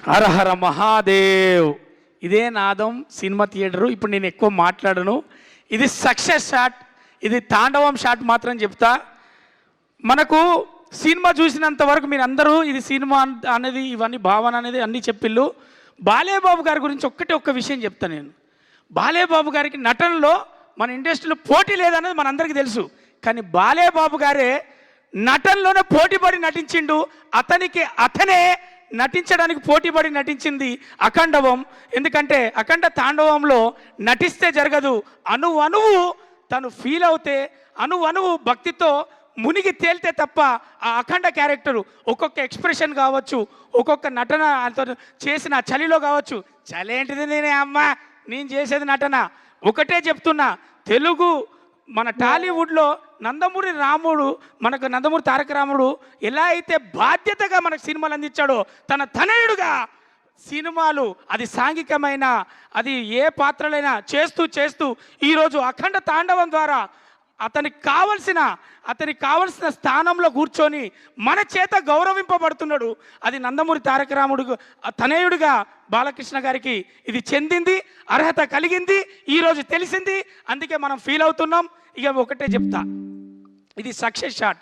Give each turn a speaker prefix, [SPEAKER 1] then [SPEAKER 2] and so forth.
[SPEAKER 1] హరహర మహాదేవ్. ఇదే నాదం cinema theatre. ఇప్పుడు నేను ఎక్కువ మాట్లాడను. ఇది సక్సెస్ షాట్, ఇది తాండవం షాట్ మాత్రం చెప్తా. మనకు సినిమా చూసినంత వరకు మీరు అందరూ ఇది సినిమా అనేది ఇవన్నీ భావన అనేది అన్నీ చెప్పిళ్ళు. బాలేబాబు గారి గురించి ఒక్క విషయం చెప్తాను నేను. బాలేబాబు గారికి నటనలో మన ఇండస్ట్రీలో పోటీ లేదనేది మనందరికీ తెలుసు. కానీ బాలేబాబు గారే నటనలోనే పోటీపడి నటించిండు. అతనే నటించడానికి పోటీపడి నటించింది అఖండవం. ఎందుకంటే అఖండ తాండవంలో నటిస్తే జరగదు, అణువు తను ఫీల్ అవుతే, అణువు భక్తితో మునిగి తేలితే తప్ప ఆ అఖండ క్యారెక్టరు ఒక్కొక్క ఎక్స్ప్రెషన్ కావచ్చు, ఒక్కొక్క నటన చేసిన చలిలో కావచ్చు. చలేంటిది నేను చేసేది నటన. ఒకటే చెప్తున్నా, తెలుగు మన టాలీవుడ్లో నందమూరి రాముడు, మనకు నందమూరి తారక రాముడు ఎలా అయితే బాధ్యతగా మనకు సినిమాలు అందించాడో, తన తనయుడుగా సినిమాలు అది సాంఘికమైన అది ఏ పాత్రలైనా చేస్తూ ఈరోజు అఖండ తాండవం ద్వారా అతనికి కావలసిన స్థానంలో కూర్చొని మన చేత గౌరవింపబడుతున్నాడు. అది నందమూరి తారక రాముడు తనయుడిగా బాలకృష్ణ గారికి ఇది చెందింది, అర్హత కలిగింది, ఈరోజు తెలిసింది. అందుకే మనం ఫీల్ అవుతున్నాం. ఇక ఒకటే చెప్తా, ఇది సక్సెస్ షాట్.